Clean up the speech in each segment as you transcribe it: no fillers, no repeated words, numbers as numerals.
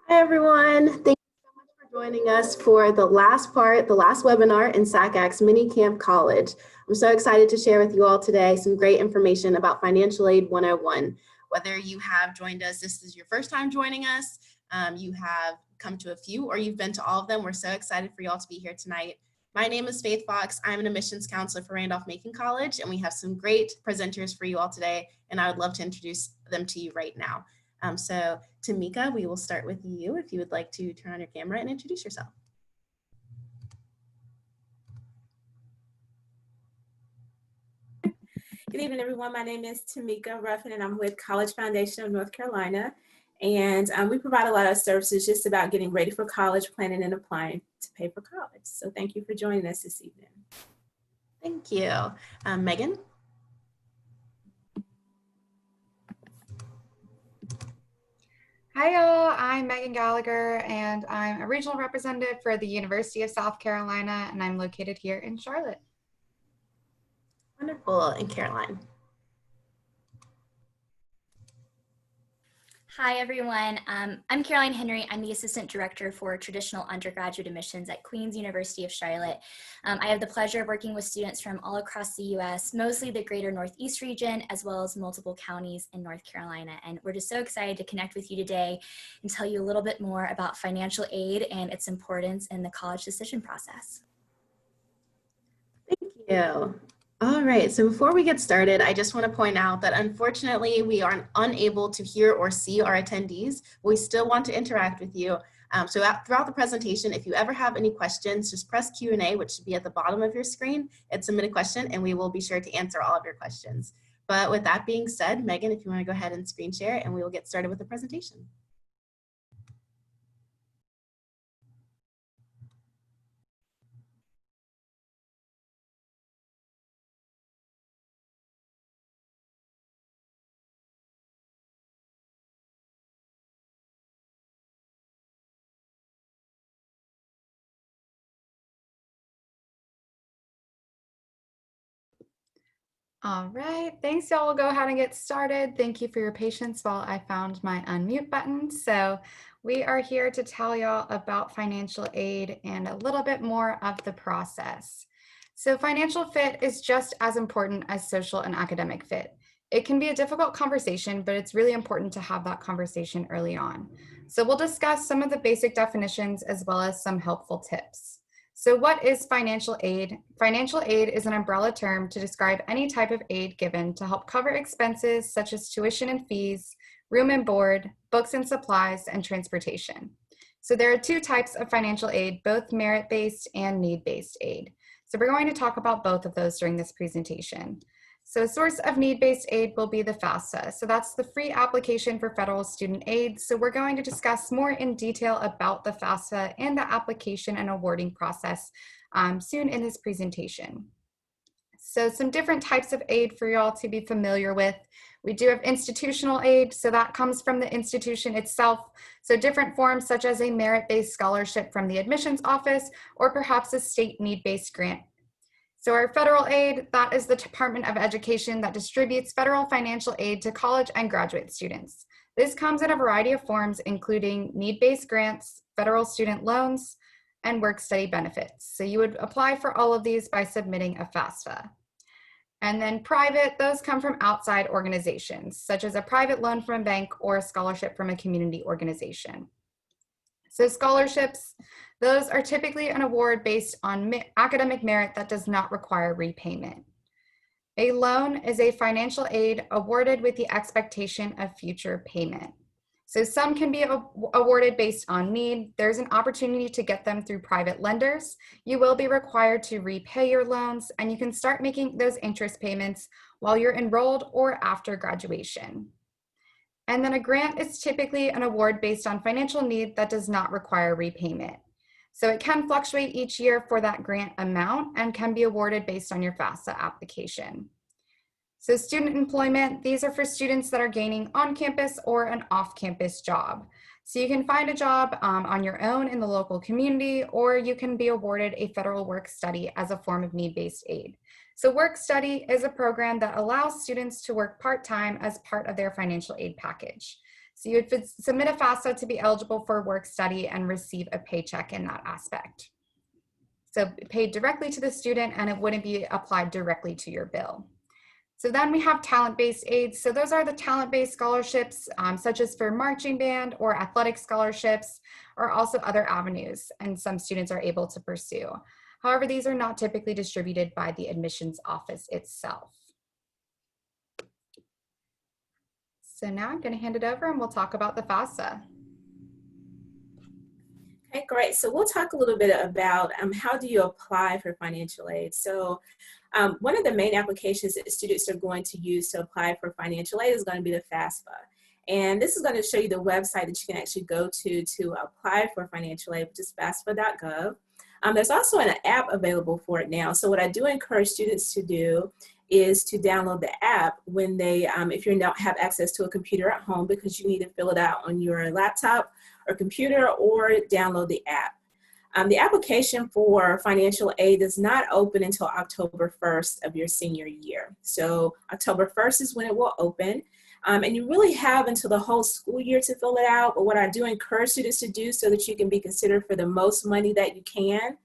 Hi, everyone. Thank you so much for joining us for the last webinar in SACAC's Mini Camp College. I'm so excited to share with you all today some great information about Financial Aid 101. Whether you have joined us, this is your first time joining us, you have come to a few, or you've been to all of them, we're so excited for you all to be here tonight. My name is Faith Fox. I'm an admissions counselor for Randolph-Macon College, and we have some great presenters for you all today, and I would love to introduce them to you right now. So Tamika, we will start with you if you would like to turn on your camera and introduce yourself. Good evening, everyone. My name is Tamika Ruffin, and I'm with College Foundation of North Carolina. And we provide a lot of services just about getting ready for college, planning and applying to pay for college. So thank you for joining us this evening. Thank you. Megan? Hi y'all, I'm Megan Gallagher and I'm a regional representative for the University of South Carolina and I'm located here in Charlotte. Wonderful. And Caroline? Hi, everyone. I'm Caroline Henry. I'm the Assistant Director for Traditional Undergraduate Admissions at Queen's University of Charlotte. I have the pleasure of working with students from all across the U.S., mostly the greater Northeast region, as well as multiple counties in North Carolina. And we're just so excited to connect with you today and tell you a little bit more about financial aid and its importance in the college decision process. Thank you. All right, so before we get started, I just want to point out that unfortunately we are unable to hear or see our attendees. We still want to interact with you. Throughout the presentation, if you ever have any questions, just press Q&A, which should be at the bottom of your screen, and submit a question, and we will be sure to answer all of your questions. But with that being said, Megan, if you want to go ahead and screen share, and we will get started with the presentation. All right, thanks y'all. We'll go ahead and get started. Thank you for your patience while I found my unmute button. So we are here to tell y'all about financial aid and a little bit more of the process. So financial fit is just as important as social and academic fit. It can be a difficult conversation, but it's really important to have that conversation early on. So we'll discuss some of the basic definitions as well as some helpful tips. So what is financial aid? Financial aid is an umbrella term to describe any type of aid given to help cover expenses such as tuition and fees, room and board, books and supplies, and transportation. So there are two types of financial aid, both merit-based and need-based aid. So we're going to talk about both of those during this presentation. So a source of need-based aid will be the FAFSA. So that's the free application for federal student aid. So we're going to discuss more in detail about the FAFSA and the application and awarding process soon in this presentation. So some different types of aid for y'all to be familiar with. We do have institutional aid, so that comes from the institution itself. So different forms such as a merit-based scholarship from the admissions office or perhaps a state need-based grant. So our federal aid, that is the Department of Education that distributes federal financial aid to college and graduate students. This comes in a variety of forms, including need-based grants, federal student loans, and work-study benefits. So you would apply for all of these by submitting a FAFSA. And then private, those come from outside organizations, such as a private loan from a bank or a scholarship from a community organization. So scholarships, those are typically an award based on academic merit that does not require repayment. A loan is a financial aid awarded with the expectation of future payment. So some can be awarded based on need. There's an opportunity to get them through private lenders. You will be required to repay your loans, and you can start making those interest payments while you're enrolled or after graduation. And then a grant is typically an award based on financial need that does not require repayment. So it can fluctuate each year for that grant amount and can be awarded based on your FAFSA application. So student employment, these are for students that are gaining on-campus or an off-campus job. So you can find a job on your own in the local community, or you can be awarded a federal work study as a form of need-based aid. So work study is a program that allows students to work part-time as part of their financial aid package. So you would submit a FAFSA to be eligible for work study and receive a paycheck in that aspect. So paid directly to the student, and it wouldn't be applied directly to your bill. So then we have talent-based aids. So those are the talent-based scholarships, such as for marching band or athletic scholarships, or also other avenues, and some students are able to pursue. However, these are not typically distributed by the admissions office itself. So now I'm going to hand it over and we'll talk about the FAFSA. Okay, great. So we'll talk a little bit about how do you apply for financial aid. So one of the main applications that students are going to use to apply for financial aid is going to be the FAFSA. And this is going to show you the website that you can actually go to apply for financial aid, which is FAFSA.gov. There's also an app available for it now. So what I do encourage students to do is to download the app when they, if you don't have access to a computer at home, because you need to fill it out on your laptop or computer, or download the app. The application for financial aid does not open until October 1st of your senior year. So October 1st is when it will open. And you really have until the whole school year to fill it out. But what I do encourage students to do so that you can be considered for the most money that you can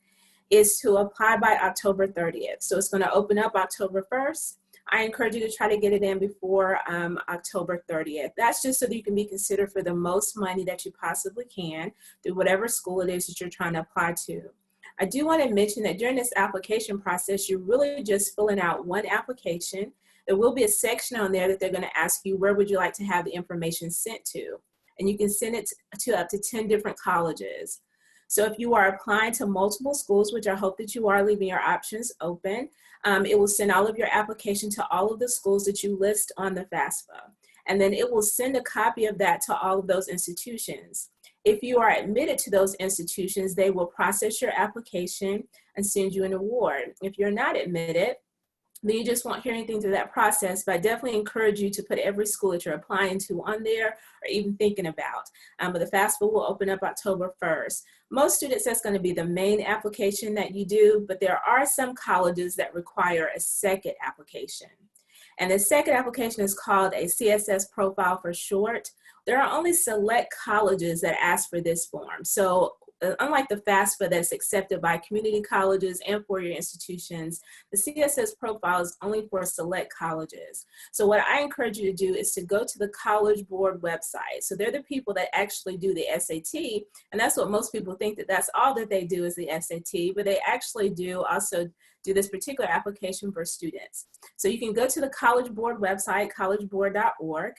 is to apply by October 30th. So it's going to open up October 1st. I encourage you to try to get it in before October 30th. That's just so that you can be considered for the most money that you possibly can through whatever school it is that you're trying to apply to. I do want to mention that during this application process, you're really just filling out one application. There will be a section on there that they're going to ask you, where would you like to have the information sent to? And you can send it to up to 10 different colleges. So if you are applying to multiple schools, which I hope that you are, leaving your options open, it will send all of your application to all of the schools that you list on the FAFSA. And then it will send a copy of that to all of those institutions. If you are admitted to those institutions, they will process your application and send you an award. If you're not admitted, then you just won't hear anything through that process, but I definitely encourage you to put every school that you're applying to on there or even thinking about. But the FAFSA will open up October 1st. Most students, that's going to be the main application that you do, but there are some colleges that require a second application. And the second application is called a CSS profile for short. There are only select colleges that ask for this form. So unlike the FAFSA that's accepted by community colleges and four-year institutions, the CSS profile is only for select colleges. So what I encourage you to do is to go to the College Board website. So they're the people that actually do the SAT, and that's what most people think, that that's all that they do is the SAT, but they actually do also do this particular application for students. So you can go to the College Board website, collegeboard.org.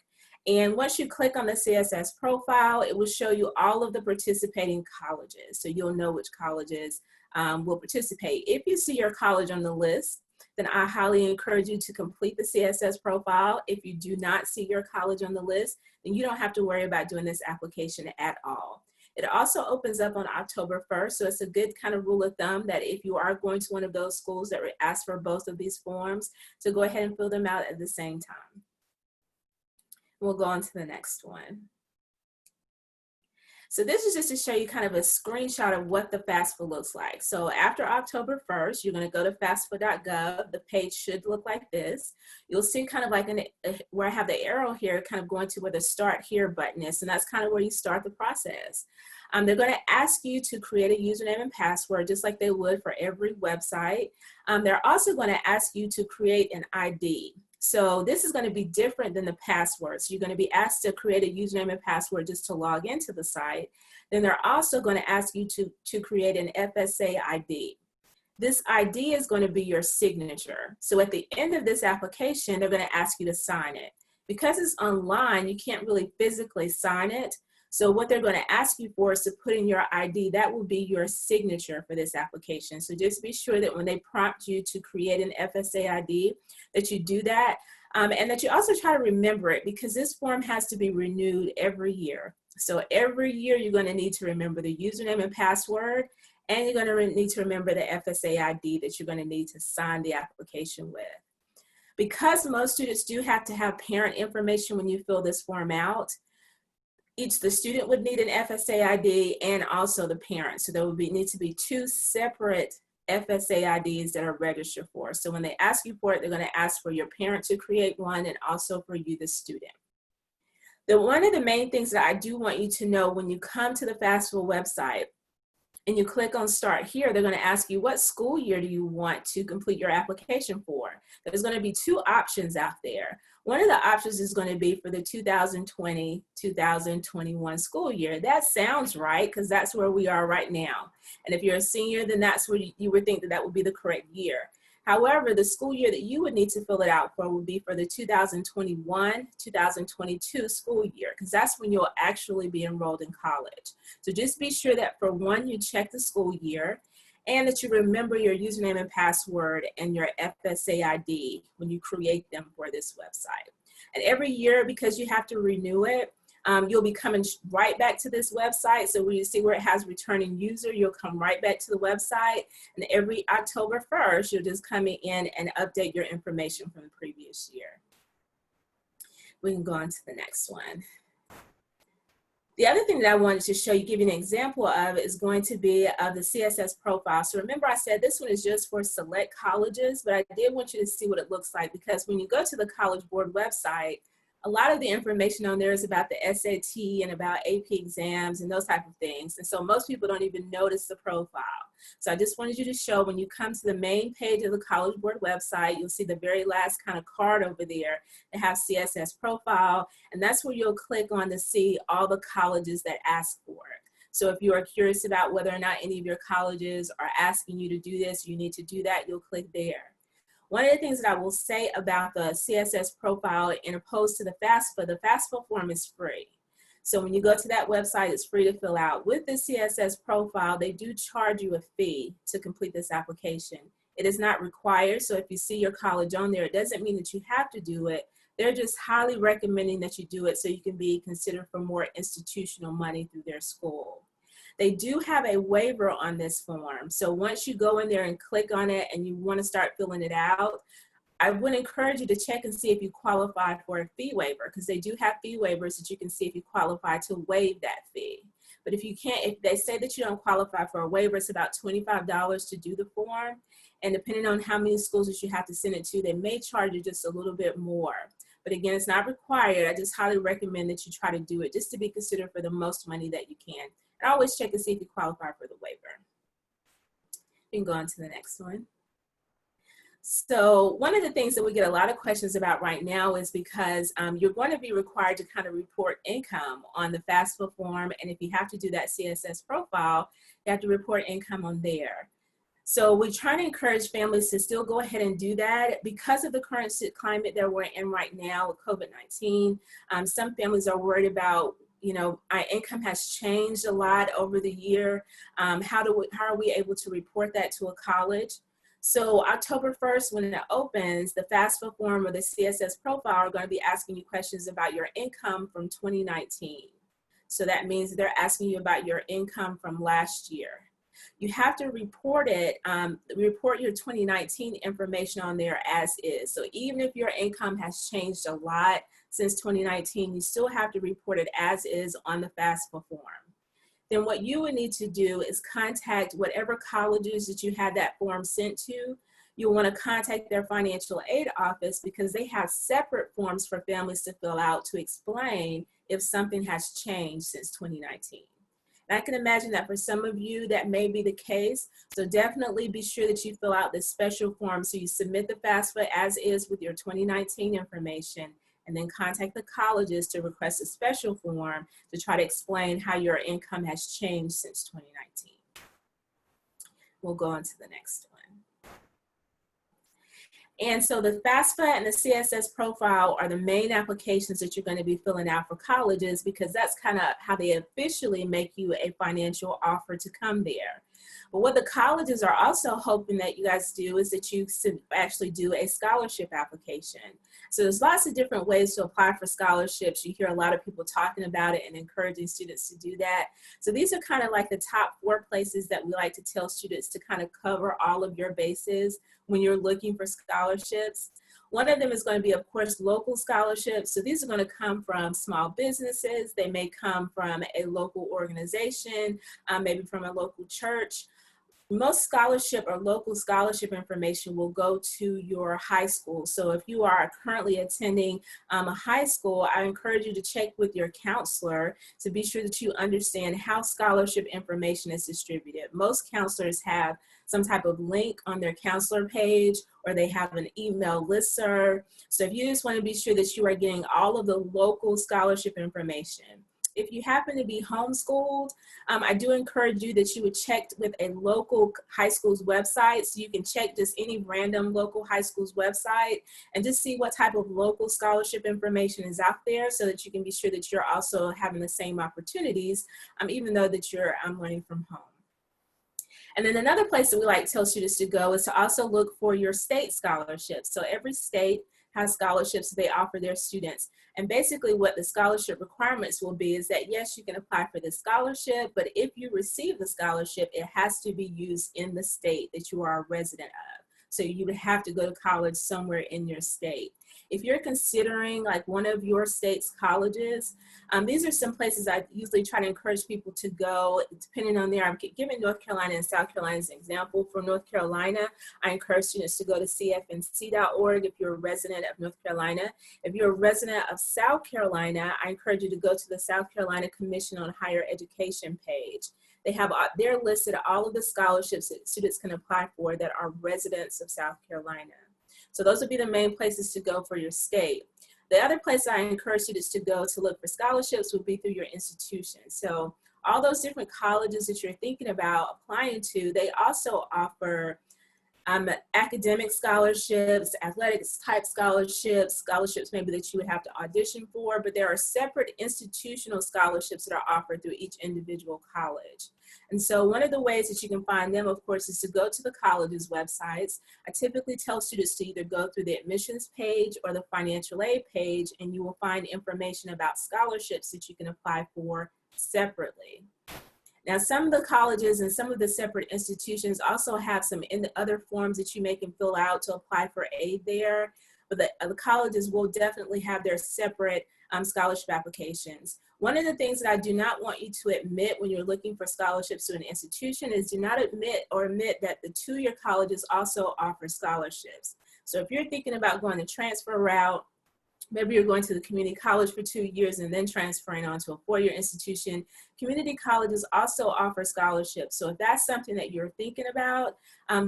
And once you click on the CSS profile, it will show you all of the participating colleges. So you'll know which colleges will participate. If you see your college on the list, then I highly encourage you to complete the CSS profile. If you do not see your college on the list, then you don't have to worry about doing this application at all. It also opens up on October 1st, so it's a good kind of rule of thumb that if you are going to one of those schools that ask for both of these forms, to go ahead and fill them out at the same time. We'll go on to the next one. So this is just to show you kind of a screenshot of what the FAFSA looks like. So after October 1st, you're going to go to FAFSA.gov. The page should look like this. You'll see kind of like where I have the arrow here, kind of going to where the Start Here button is, and that's kind of where you start the process. They're going to ask you to create a username and password, just like they would for every website. They're also going to ask you to create an ID. So this is going to be different than the passwords. You're going to be asked to create a username and password just to log into the site. Then they're also going to ask you to create an FSA ID. This ID is going to be your signature. So at the end of this application, they're going to ask you to sign it. Because it's online, you can't really physically sign it. So what they're going to ask you for is to put in your ID. That will be your signature for this application. So just be sure that when they prompt you to create an FSA ID, that you do that, and that you also try to remember it, because this form has to be renewed every year. So every year you're going to need to remember the username and password, and you're going to need to remember the FSA ID that you're going to need to sign the application with. Because most students do have to have parent information when you fill this form out, the student would need an FSA ID and also the parent. So there would need to be two separate FSA IDs that are registered for. So when they ask you for it, they're going to ask for your parent to create one and also for you, the student. One of the main things that I do want you to know when you come to the FAFSA website and you click on Start Here, they're going to ask you what school year do you want to complete your application for. There's going to be two options out there. One of the options is going to be for the 2020-2021 school year. That sounds right because that's where we are right now. And if you're a senior, then that's where you would think that that would be the correct year. However, the school year that you would need to fill it out for would be for the 2021-2022 school year, because that's when you'll actually be enrolled in college. So just be sure that for one, you check the school year and that you remember your username and password and your FSA ID when you create them for this website. And every year, because you have to renew it, you'll be coming right back to this website. So when you see where it has returning user, you'll come right back to the website. And every October 1st, you'll just come in and update your information from the previous year. We can go on to the next one. The other thing that I wanted to show you, give you an example of, is going to be of the CSS profile. So remember I said this one is just for select colleges, but I did want you to see what it looks like, because when you go to the College Board website, a lot of the information on there is about the SAT and about AP exams and those type of things. And so most people don't even notice the profile. So I just wanted you to show, when you come to the main page of the College Board website, you'll see the very last kind of card over there that has CSS profile. And that's where you'll click on to see all the colleges that ask for it. So if you are curious about whether or not any of your colleges are asking you to do this, you need to do that, you'll click there. One of the things that I will say about the CSS profile in opposed to the FAFSA form is free. So when you go to that website, it's free to fill out. With the CSS profile, they do charge you a fee to complete this application. It is not required, so if you see your college on there, it doesn't mean that you have to do it. They're just highly recommending that you do it so you can be considered for more institutional money through their school. They do have a waiver on this form. So once you go in there and click on it and you want to start filling it out, I would encourage you to check and see if you qualify for a fee waiver, because they do have fee waivers that you can see if you qualify to waive that fee. But if you can't, if they say that you don't qualify for a waiver, it's about $25 to do the form. And depending on how many schools that you have to send it to, they may charge you just a little bit more. But again, it's not required. I just highly recommend that you try to do it just to be considered for the most money that you can. And always check and see if you qualify for the waiver. You can go on to the next one. So one of the things that we get a lot of questions about right now is because you're going to be required to kind of report income on the FAFSA form. And if you have to do that CSS profile, you have to report income on there. So we try to encourage families to still go ahead and do that because of the current climate that we're in right now with COVID-19. Some families are worried about, you know, our income has changed a lot over the year. How are we able to report that to a college? So October 1st, when it opens, the FAFSA form or the CSS profile are going to be asking you questions about your income from 2019. So that means they're asking you about your income from last year. You have to report it, report your 2019 information on there as is. So even if your income has changed a lot since 2019, you still have to report it as is on the FAFSA form. Then what you would need to do is contact whatever colleges that you had that form sent to. You'll want to contact their financial aid office because they have separate forms for families to fill out to explain if something has changed since 2019. And I can imagine that for some of you that may be the case. So definitely be sure that you fill out this special form. So you submit the FAFSA as is with your 2019 information, and then contact the colleges to request a special form to try to explain how your income has changed since 2019. We'll go on to the next one. And so the FAFSA and the CSS profile are the main applications that you're going to be filling out for colleges, because that's kind of how they officially make you a financial offer to come there. But what the colleges are also hoping that you guys do is that you actually do a scholarship application. So there's lots of different ways to apply for scholarships. You hear a lot of people talking about it and encouraging students to do that. So these are kind of like the top 4 places that we like to tell students to kind of cover all of your bases when you're looking for scholarships. One of them is going to be, of course, local scholarships. So these are going to come from small businesses. They may come from a local organization, maybe from a local church. most scholarship or local scholarship information will go to your high school. So if you are currently attending a high school, I encourage you to check with your counselor to be sure that you understand how scholarship information is distributed. Most counselors have some type of link on their counselor page, or they have an email listserv. So if you just want to be sure that you are getting all of the local scholarship information. If you happen to be homeschooled, I do encourage you that you would check with a local high school's website. So you can check just any random local high school's website and just see what type of local scholarship information is out there, so that you can be sure that you're also having the same opportunities, even though that you're learning from home. And then another place that we like to tell students to go is to also look for your state scholarships. So every state has scholarships they offer their students. And basically what the scholarship requirements will be is that, yes, you can apply for the scholarship, but if you receive the scholarship, it has to be used in the state that you are a resident of. So you would have to go to college somewhere in your state. If you're considering like one of your state's colleges, these are some places I usually try to encourage people to go, depending on I'm giving North Carolina and South Carolina as an example. For North Carolina, I encourage students to go to cfnc.org if you're a resident of North Carolina. If you're a resident of South Carolina, I encourage you to go to the South Carolina Commission on Higher Education page. They have, they're listed all of the scholarships that students can apply for that are residents of South Carolina. So those would be the main places to go for your state. The other place I encourage students to go to look for scholarships would be through your institution. So all those different colleges that you're thinking about applying to, they also offer academic scholarships, athletics type scholarships, scholarships maybe that you would have to audition for, but there are separate institutional scholarships that are offered through each individual college. And so one of the ways that you can find them, of course, is to go to the college's websites. I typically tell students to either go through the admissions page or the financial aid page, and you will find information about scholarships that you can apply for separately. Now, some of the colleges and some of the separate institutions also have some other forms that you may can fill out to apply for aid there, but the colleges will definitely have their separate scholarship applications. One of the things that I do not want you to admit when you're looking for scholarships to an institution is do not admit that the two-year colleges also offer scholarships. So if you're thinking about going the transfer route, maybe you're going to the community college for 2 years and then transferring on to a four-year institution, community colleges also offer scholarships. So if that's something that you're thinking about,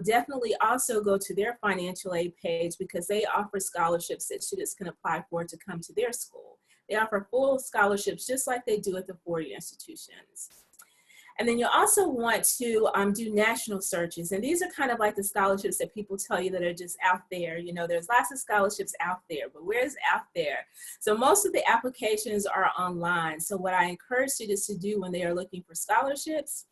definitely also go to their financial aid page, because they offer scholarships that students can apply for to come to their school. They offer full scholarships just like they do at the four-year institutions. And then you'll also want to do national searches. And these are kind of like the scholarships that people tell you that are just out there. You know, there's lots of scholarships out there, but where's out there? So most of the applications are online. So what I encourage students to do when they are looking for scholarships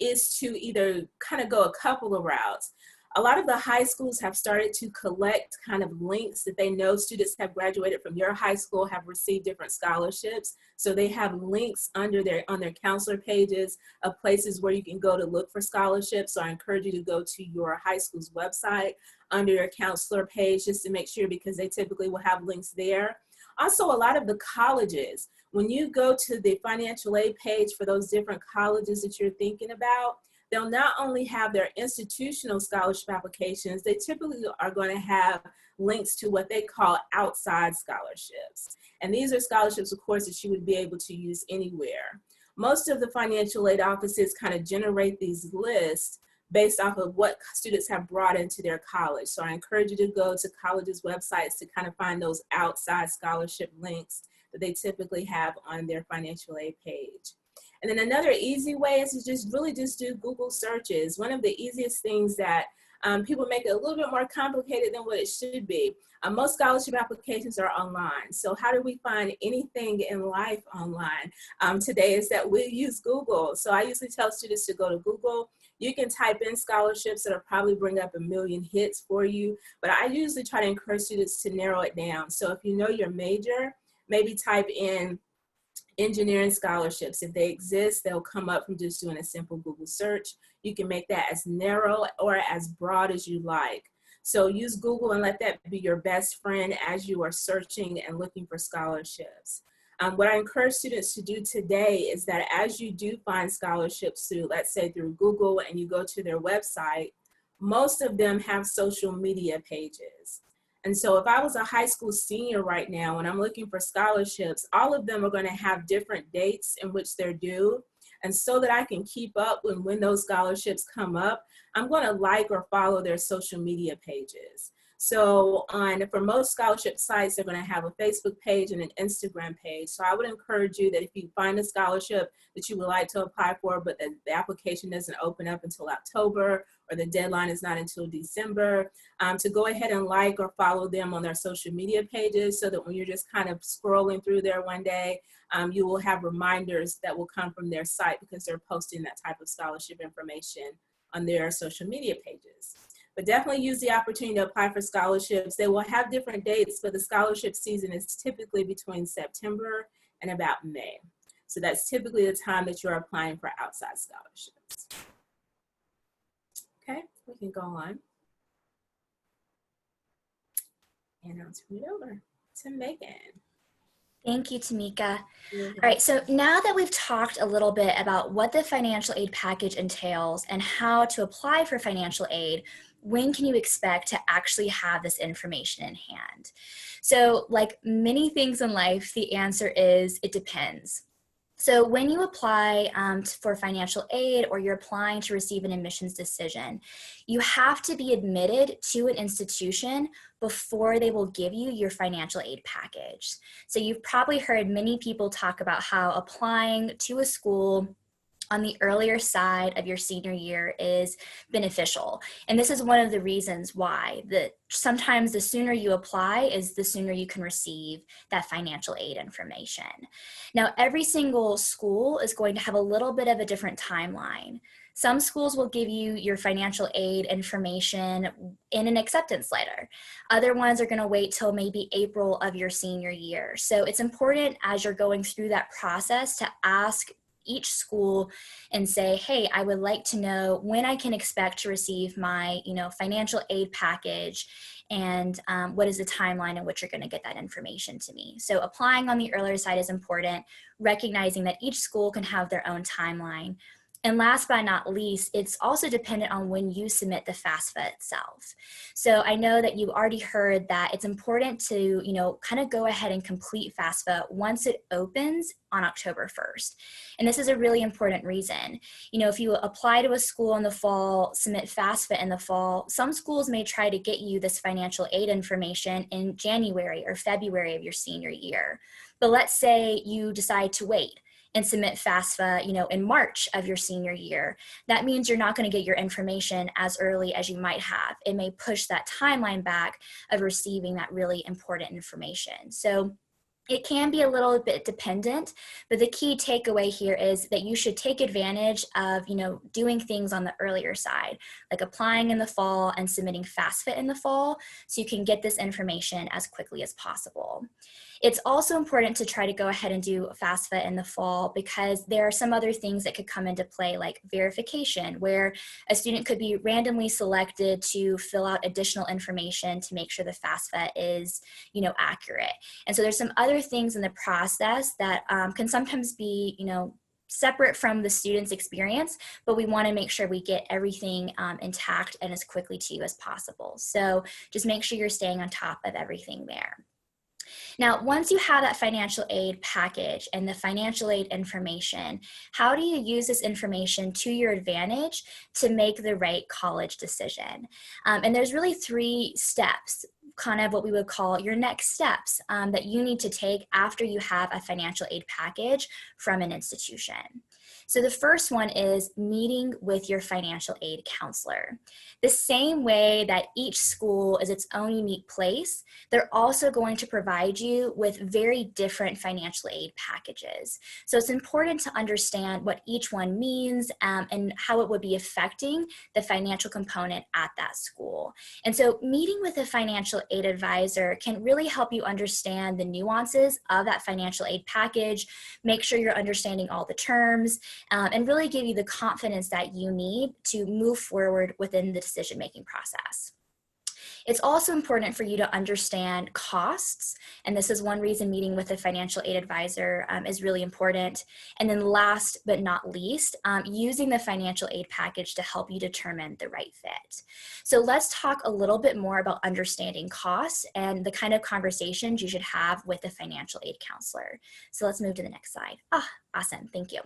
is to either kind of go a couple of routes. A lot of the high schools have started to collect kind of links that they know students have graduated from your high school, have received different scholarships. So they have links on their counselor pages of places where you can go to look for scholarships. So I encourage you to go to your high school's website under your counselor page just to make sure, because they typically will have links there. Also, a lot of the colleges, when you go to the financial aid page for those different colleges that you're thinking about, they'll not only have their institutional scholarship applications, they typically are going to have links to what they call outside scholarships. And these are scholarships, of course, that you would be able to use anywhere. Most of the financial aid offices kind of generate these lists based off of what students have brought into their college. So I encourage you to go to colleges' websites to kind of find those outside scholarship links that they typically have on their financial aid page. And then another easy way is to just do Google searches. One of the easiest things that people make it a little bit more complicated than what it should be. Most scholarship applications are online. So how do we find anything in life online today is that we use Google. So I usually tell students to go to Google. You can type in scholarships that'll probably bring up 1 million hits for you. But I usually try to encourage students to narrow it down. So if you know your major, maybe type in engineering scholarships. If they exist, they'll come up from just doing a simple Google search. You can make that as narrow or as broad as you like. So use Google and let that be your best friend as you are searching and looking for scholarships. What I encourage students to do today is that as you do find scholarships through, let's say through Google, and you go to their website, most of them have social media pages. And so if I was a high school senior right now and I'm looking for scholarships, all of them are going to have different dates in which they're due. And so that I can keep up when those scholarships come up, I'm going to like or follow their social media pages. So for most scholarship sites, they're going to have a Facebook page and an Instagram page. So I would encourage you that if you find a scholarship that you would like to apply for, but the application doesn't open up until October, or the deadline is not until December, to go ahead and like or follow them on their social media pages, so that when you're just kind of scrolling through there one day, you will have reminders that will come from their site, because they're posting that type of scholarship information on their social media pages. But definitely use the opportunity to apply for scholarships. They will have different dates, but the scholarship season is typically between September and about May. So that's typically the time that you're applying for outside scholarships. Okay, we can go on. And I'll turn it over to Megan. Thank you, Tamika. All right, so now that we've talked a little bit about what the financial aid package entails and how to apply for financial aid, when can you expect to actually have this information in hand? So like many things in life, the answer is it depends. So when you apply for financial aid, or you're applying to receive an admissions decision, you have to be admitted to an institution before they will give you your financial aid package. So you've probably heard many people talk about how applying to a school on the earlier side of your senior year is beneficial. And this is one of the reasons why sometimes the sooner you apply is the sooner you can receive that financial aid information. Now, every single school is going to have a little bit of a different timeline. Some schools will give you your financial aid information in an acceptance letter. Other ones are going to wait till maybe April of your senior year. So it's important as you're going through that process to ask each school and say, hey, I would like to know when I can expect to receive my, financial aid package, and what is the timeline in which you're going to get that information to me. So applying on the earlier side is important, recognizing that each school can have their own timeline. And last but not least, it's also dependent on when you submit the FAFSA itself. So I know that you've already heard that it's important to, kind of go ahead and complete FAFSA once it opens on October 1st. And this is a really important reason. If you apply to a school in the fall, submit FAFSA in the fall, some schools may try to get you this financial aid information in January or February of your senior year. But let's say you decide to wait and submit FAFSA, in March of your senior year. That means you're not going to get your information as early as you might have. It may push that timeline back of receiving that really important information. So it can be a little bit dependent, but the key takeaway here is that you should take advantage of, doing things on the earlier side, like applying in the fall and submitting FAFSA in the fall, so you can get this information as quickly as possible. It's also important to try to go ahead and do FAFSA in the fall, because there are some other things that could come into play, like verification, where a student could be randomly selected to fill out additional information to make sure the FAFSA is, accurate. And so there's some other things in the process that can sometimes be, separate from the student's experience, but we want to make sure we get everything intact and as quickly to you as possible. So just make sure you're staying on top of everything there. Now, once you have that financial aid package and the financial aid information, how do you use this information to your advantage to make the right college decision? And there's really 3 steps, kind of what we would call your next steps that you need to take after you have a financial aid package from an institution. So the first one is meeting with your financial aid counselor. The same way that each school is its own unique place, they're also going to provide you with very different financial aid packages. So it's important to understand what each one means and how it would be affecting the financial component at that school. And so meeting with a financial aid advisor can really help you understand the nuances of that financial aid package, make sure you're understanding all the terms, and really give you the confidence that you need to move forward within the decision-making process. It's also important for you to understand costs. And this is one reason meeting with a financial aid advisor is really important. And then last but not least, using the financial aid package to help you determine the right fit. So let's talk a little bit more about understanding costs and the kind of conversations you should have with a financial aid counselor. So let's move to the next slide. Awesome, thank you.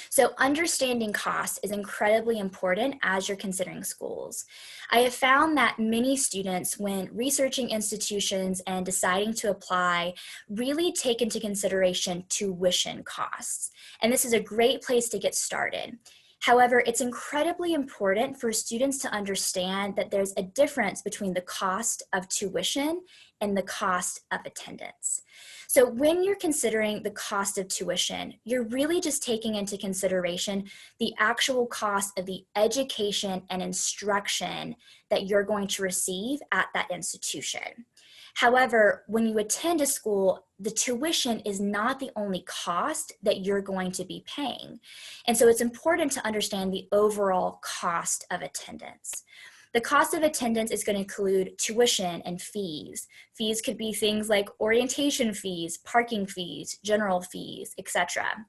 So understanding costs is incredibly important as you're considering schools. I have found that many students, when researching institutions and deciding to apply, really take into consideration tuition costs. And this is a great place to get started. However, it's incredibly important for students to understand that there's a difference between the cost of tuition and the cost of attendance. So when you're considering the cost of tuition, you're really just taking into consideration the actual cost of the education and instruction that you're going to receive at that institution. However, when you attend a school, the tuition is not the only cost that you're going to be paying. And so it's important to understand the overall cost of attendance. The cost of attendance is going to include tuition and fees. Fees could be things like orientation fees, parking fees, general fees, etc.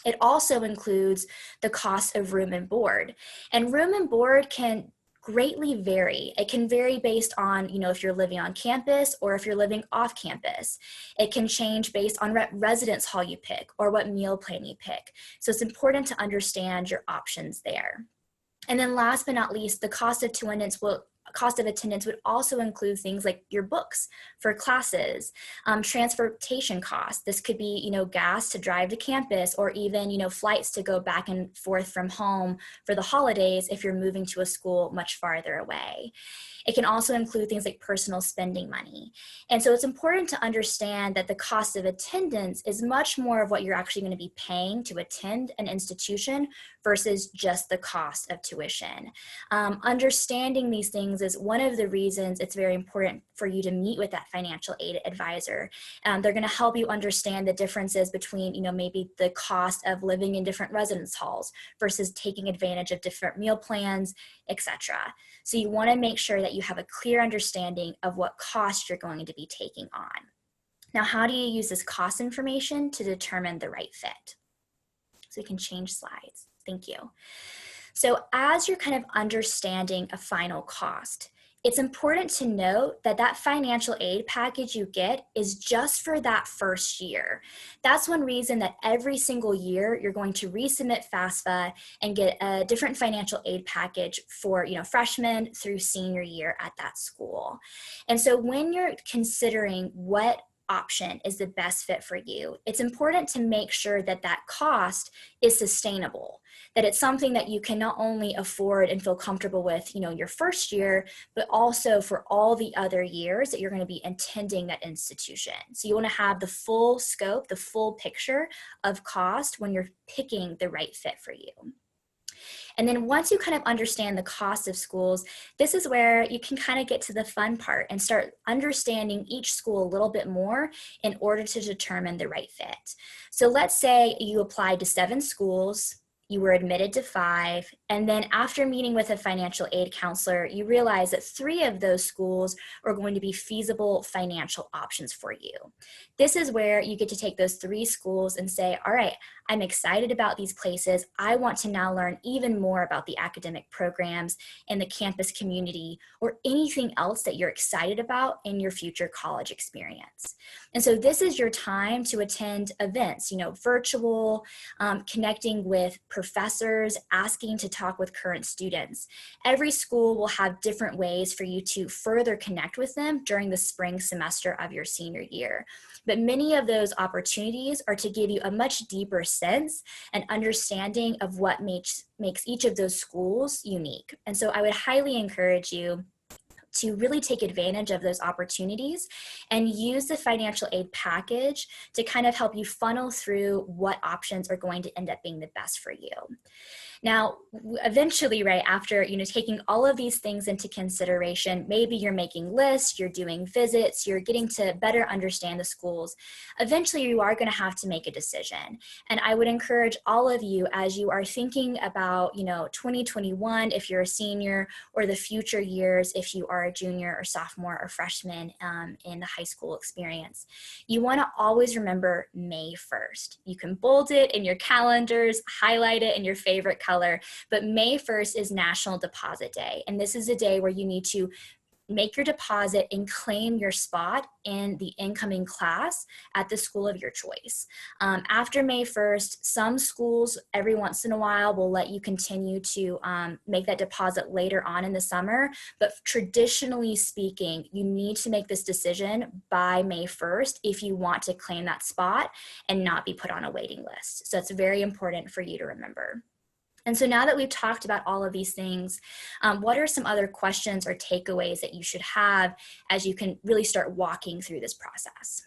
It also includes the cost of room and board. And room and board can greatly vary. It can vary based on, if you're living on campus or if you're living off campus. It can change based on what residence hall you pick or what meal plan you pick. So it's important to understand your options there. And then last but not least, the cost of attendance would also include things like your books for classes, transportation costs. This could be, gas to drive to campus, or even, flights to go back and forth from home for the holidays if you're moving to a school much farther away. It can also include things like personal spending money. And so it's important to understand that the cost of attendance is much more of what you're actually going to be paying to attend an institution versus just the cost of tuition. Understanding these things is one of the reasons it's very important for you to meet with that financial aid advisor. They're going to help you understand the differences between, maybe the cost of living in different residence halls versus taking advantage of different meal plans, etc. So you want to make sure that you have a clear understanding of what cost you're going to be taking on. Now, how do you use this cost information to determine the right fit? So we can change slides. Thank you. So as you're kind of understanding a final cost, it's important to note that that financial aid package you get is just for that first year. That's one reason that every single year you're going to resubmit FAFSA and get a different financial aid package for freshman through senior year at that school. And so when you're considering what option is the best fit for you, it's important to make sure that that cost is sustainable, that it's something that you can not only afford and feel comfortable with, your first year, but also for all the other years that you're going to be attending that institution. So you want to have the full scope, the full picture of cost when you're picking the right fit for you. And then once you kind of understand the cost of schools, this is where you can kind of get to the fun part and start understanding each school a little bit more in order to determine the right fit. So let's say you applied to 7 schools, you were admitted to 5, and then after meeting with a financial aid counselor, you realize that 3 of those schools are going to be feasible financial options for you. This is where you get to take those 3 schools and say, all right, I'm excited about these places. I want to now learn even more about the academic programs and the campus community, or anything else that you're excited about in your future college experience. And so this is your time to attend events, virtual, connecting with professors, asking to talk with current students. Every school will have different ways for you to further connect with them during the spring semester of your senior year. But many of those opportunities are to give you a much deeper sense and understanding of what makes each of those schools unique. And so I would highly encourage you to really take advantage of those opportunities and use the financial aid package to kind of help you funnel through what options are going to end up being the best for you. Now, eventually, right after, taking all of these things into consideration, maybe you're making lists, you're doing visits, you're getting to better understand the schools. Eventually, you are going to have to make a decision. And I would encourage all of you, as you are thinking about, 2021, if you're a senior, or the future years, if you are are a junior or sophomore or freshman in the high school experience. You want to always remember May 1st. You can bold it in your calendars, highlight it in your favorite color, but May 1st is National Deposit Day. And this is a day where you need to make your deposit and claim your spot in the incoming class at the school of your choice. After May 1st, some schools every once in a while will let you continue to make that deposit later on in the summer, but traditionally speaking, you need to make this decision by May 1st if you want to claim that spot and not be put on a waiting list. So it's very important for you to remember. And so now that we've talked about all of these things, what are some other questions or takeaways that you should have as you can really start walking through this process?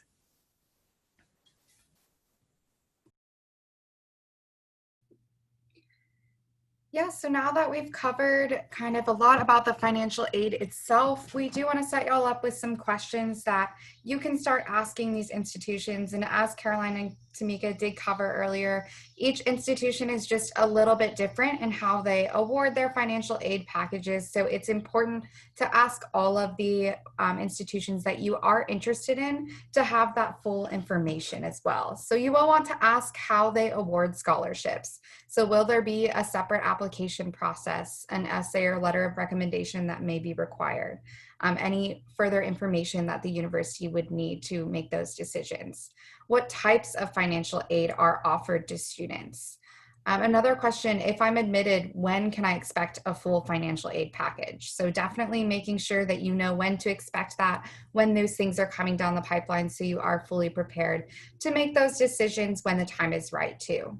Yeah, so now that we've covered kind of a lot about the financial aid itself, we do want to set y'all up with some questions that you can start asking these institutions. And as Caroline and Tamika did cover earlier, each institution is just a little bit different in how they award their financial aid packages. So it's important to ask all of the institutions that you are interested in to have that full information as well. So you will want to ask how they award scholarships. So will there be a separate application process, an essay or letter of recommendation that may be required? Any further information that the university would need to make those decisions? What types of financial aid are offered to students? Another question, if I'm admitted, when can I expect a full financial aid package? So definitely making sure that you know when to expect that, when those things are coming down the pipeline, so you are fully prepared to make those decisions when the time is right too.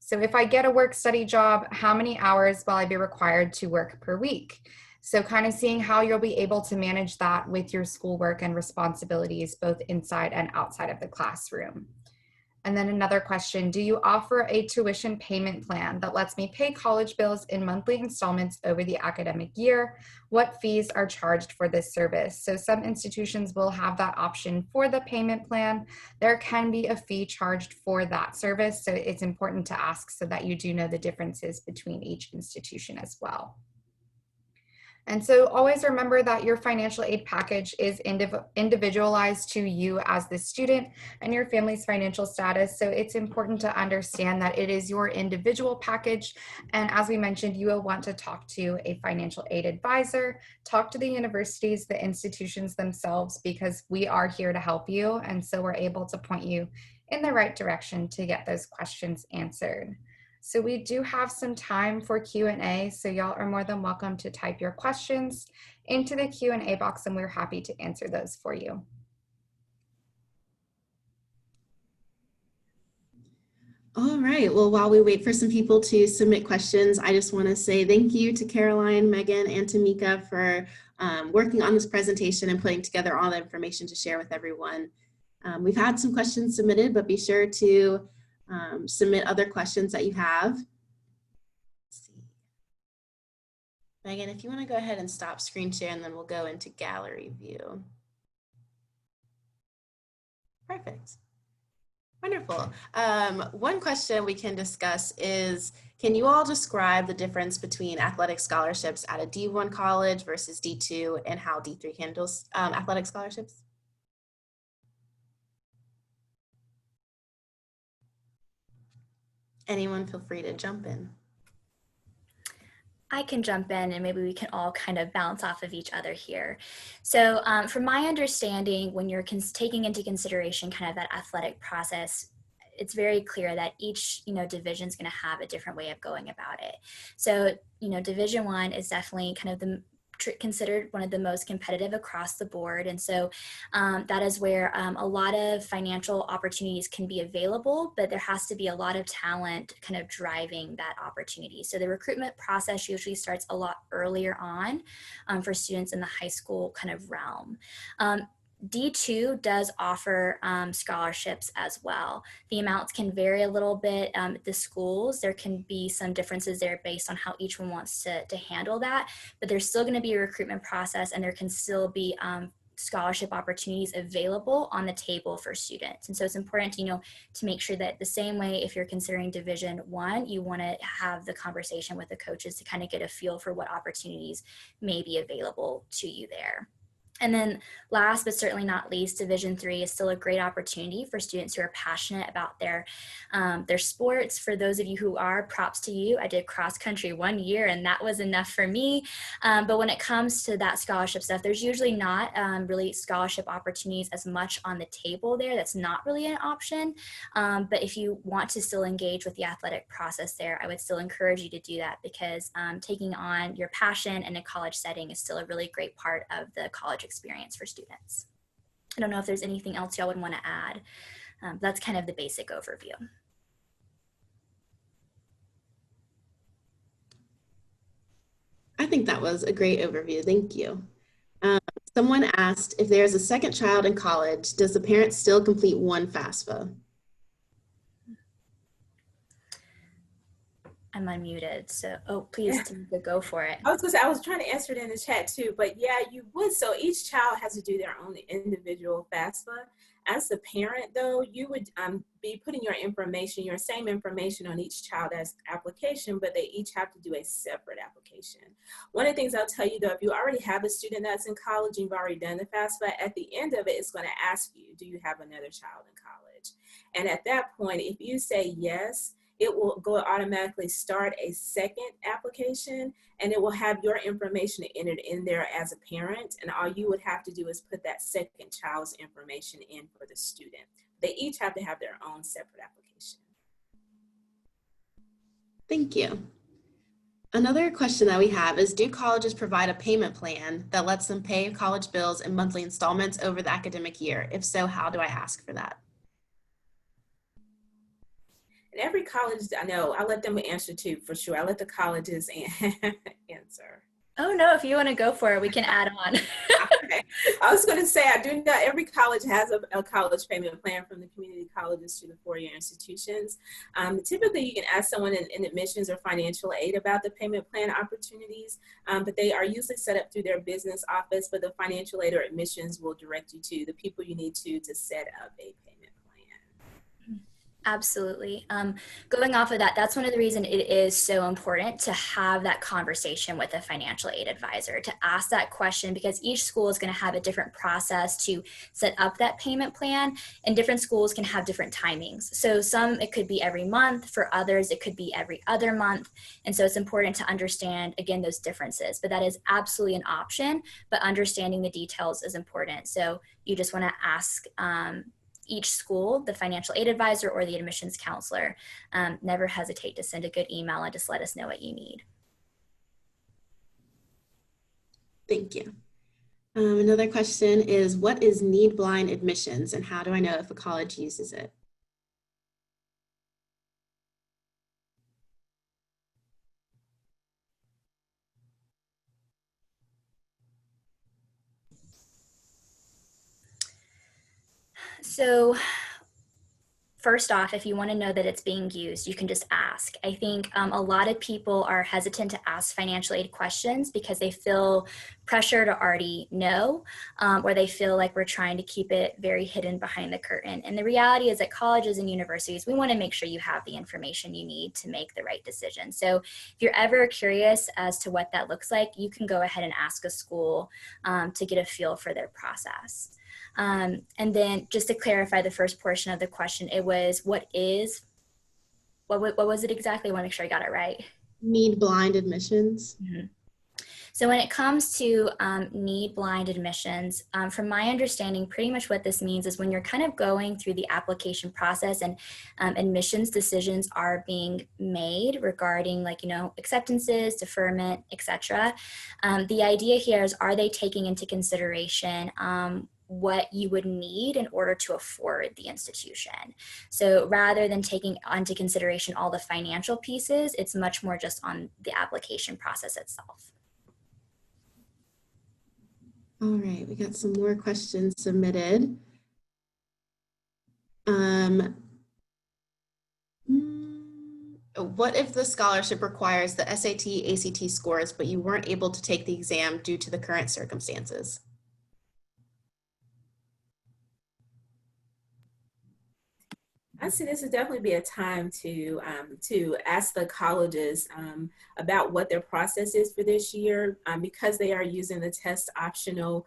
So if I get a work-study job, how many hours will I be required to work per week? So kind of seeing how you'll be able to manage that with your schoolwork and responsibilities, both inside and outside of the classroom. And then another question, do you offer a tuition payment plan that lets me pay college bills in monthly installments over the academic year? What fees are charged for this service? So some institutions will have that option for the payment plan. There can be a fee charged for that service. So it's important to ask so that you do know the differences between each institution as well. And so always remember that your financial aid package is individualized to you as the student and your family's financial status. So it's important to understand that it is your individual package. And as we mentioned, you will want to talk to a financial aid advisor, talk to the universities, the institutions themselves, because we are here to help you. And so we're able to point you in the right direction to get those questions answered. So we do have some time for Q&A, so y'all are more than welcome to type your questions into the Q&A box, and we're happy to answer those for you. All right, well, while we wait for some people to submit questions, I just want to say thank you to Caroline, Megan, and Tamika for working on this presentation and putting together all the information to share with everyone. We've had some questions submitted, but be sure to submit other questions that you have. Let's see. Megan, if you want to go ahead and stop screen share, and then we'll go into gallery view. Perfect. Wonderful. One question we can discuss is, can you all describe the difference between athletic scholarships at a D1 college versus D2 and how D3 handles athletic scholarships? Anyone feel free to jump in. I can jump in and maybe we can all kind of bounce off of each other here. So from my understanding, when you're taking into consideration kind of that athletic process, it's very clear that each, division is going to have a different way of going about it. So, Division I is definitely kind of considered one of the most competitive across the board. And so that is where a lot of financial opportunities can be available, but there has to be a lot of talent kind of driving that opportunity. So the recruitment process usually starts a lot earlier on for students in the high school kind of realm. D2 does offer scholarships as well. The amounts can vary a little bit at the schools. There can be some differences there based on how each one wants to handle that, but there's still going to be a recruitment process, and there can still be scholarship opportunities available on the table for students. And so it's important, to make sure that the same way, if you're considering Division I, you want to have the conversation with the coaches to kind of get a feel for what opportunities may be available to you there. And then last but certainly not least, Division III is still a great opportunity for students who are passionate about their sports. For those of you who are, props to you. I did cross country 1 year and that was enough for me. But when it comes to that scholarship stuff, there's usually not really scholarship opportunities as much on the table there. That's not really an option. But if you want to still engage with the athletic process there, I would still encourage you to do that, because taking on your passion in a college setting is still a really great part of the college experience for students. I don't know if there's anything else y'all would want to add. That's kind of the basic overview. I think that was a great overview. Thank you. Someone asked, if there's a second child in college, does the parent still complete one FAFSA? I'm unmuted, so please, Tamika, go for it. I was going to say, I was trying to answer it in the chat too, but yeah, you would. So each child has to do their own individual FAFSA. As the parent, though, you would be putting your information, your same information on each child as application, but they each have to do a separate application. One of the things I'll tell you, though, if you already have a student that's in college, you've already done the FAFSA, at the end of it, it's going to ask you, do you have another child in college? And at that point, if you say yes, it will go automatically start a second application, and it will have your information entered in there as a parent. And all you would have to do is put that second child's information in for the student. They each have to have their own separate application. Thank you. Another question that we have is, do colleges provide a payment plan that lets them pay college bills in monthly installments over the academic year? If so, how do I ask for that? And every college, I know, I let them answer too, for sure. I let the colleges answer. Oh no, if you want to go for it, we can add on. Okay. I was going to say, I do know every college has a college payment plan, from the community colleges to the four-year institutions. Typically, you can ask someone in admissions or financial aid about the payment plan opportunities, but they are usually set up through their business office, but the financial aid or admissions will direct you to the people you need to set up a payment plan. Absolutely. Going off of that, that's one of the reasons it is so important to have that conversation with a financial aid advisor, to ask that question, because each school is going to have a different process to set up that payment plan, and different schools can have different timings. So some, it could be every month. For others, it could be every other month. And so it's important to understand, again, those differences, but that is absolutely an option, but understanding the details is important. So you just want to ask each school, the financial aid advisor or the admissions counselor. Never hesitate to send a good email and just let us know what you need. Thank you. Another question is, what is need-blind admissions, and how do I know if a college uses it? So first off, if you want to know that it's being used, you can just ask. I think a lot of people are hesitant to ask financial aid questions because they feel pressure to already know, or they feel like we're trying to keep it very hidden behind the curtain. And the reality is that colleges and universities, we want to make sure you have the information you need to make the right decision. So if you're ever curious as to what that looks like, you can go ahead and ask a school to get a feel for their process. And then just to clarify the first portion of the question, it was, what was it exactly? I want to make sure I got it right. Need-blind admissions. Mm-hmm. So when it comes to need-blind admissions, from my understanding, pretty much what this means is when you're kind of going through the application process and admissions decisions are being made regarding, like, acceptances, deferment, etc. The idea here is, are they taking into consideration what you would need in order to afford the institution? So rather than taking into consideration all the financial pieces, it's much more just on the application process itself. All right, we got some more questions submitted. What if the scholarship requires the SAT, ACT scores, but you weren't able to take the exam due to the current circumstances? I see this would definitely be a time to ask the colleges about what their process is for this year, because they are using the test optional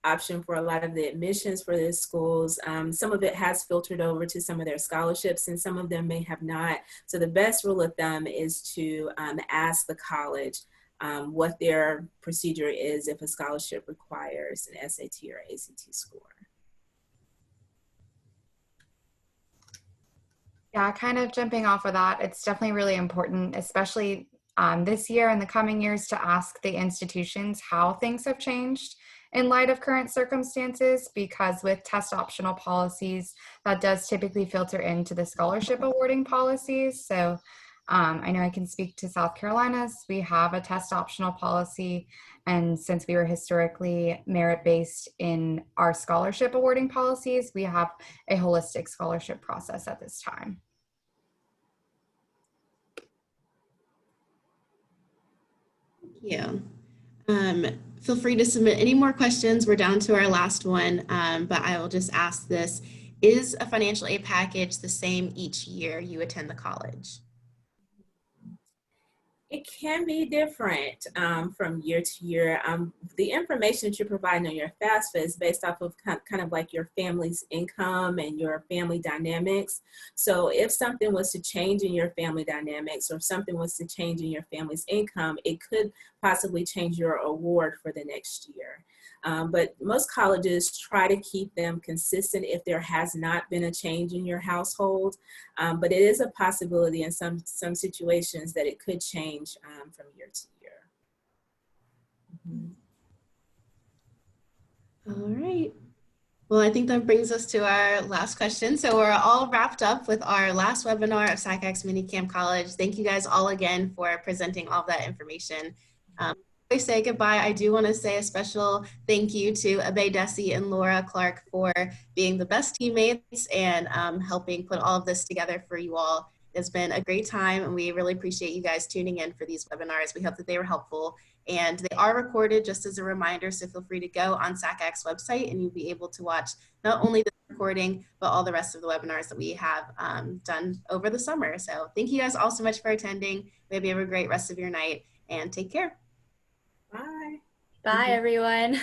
option for a lot of the admissions for their schools. Some of it has filtered over to some of their scholarships, and some of them may have not. So the best rule of thumb is to ask the college what their procedure is if a scholarship requires an SAT or ACT score. Yeah, kind of jumping off of that, it's definitely really important, especially this year and the coming years, to ask the institutions how things have changed in light of current circumstances, because with test optional policies, that does typically filter into the scholarship awarding policies. So I know I can speak to South Carolina's. We have a test optional policy. And since we were historically merit-based in our scholarship awarding policies, we have a holistic scholarship process at this time. Thank you. Feel free to submit any more questions. We're down to our last one, but I will just ask this. Is a financial aid package the same each year you attend the college? It can be different from year to year. The information that you're providing on your FAFSA is based off of kind of like your family's income and your family dynamics. So if something was to change in your family dynamics, or if something was to change in your family's income, it could possibly change your award for the next year. But most colleges try to keep them consistent if there has not been a change in your household. But it is a possibility in some situations that it could change from year to year. All right. Well, I think that brings us to our last question. So we're all wrapped up with our last webinar of SACAX Mini Camp College. Thank you guys all again for presenting all of that information. Before I say goodbye, I do want to say a special thank you to Abe Desi and Laura Clark for being the best teammates and helping put all of this together for you all. It's been a great time, and we really appreciate you guys tuning in for these webinars. We hope that they were helpful, and they are recorded just as a reminder, so feel free to go on SACAC's website and you'll be able to watch not only the recording, but all the rest of the webinars that we have done over the summer. So thank you guys all so much for attending. Maybe have a great rest of your night, and take care. Bye. Bye, everyone.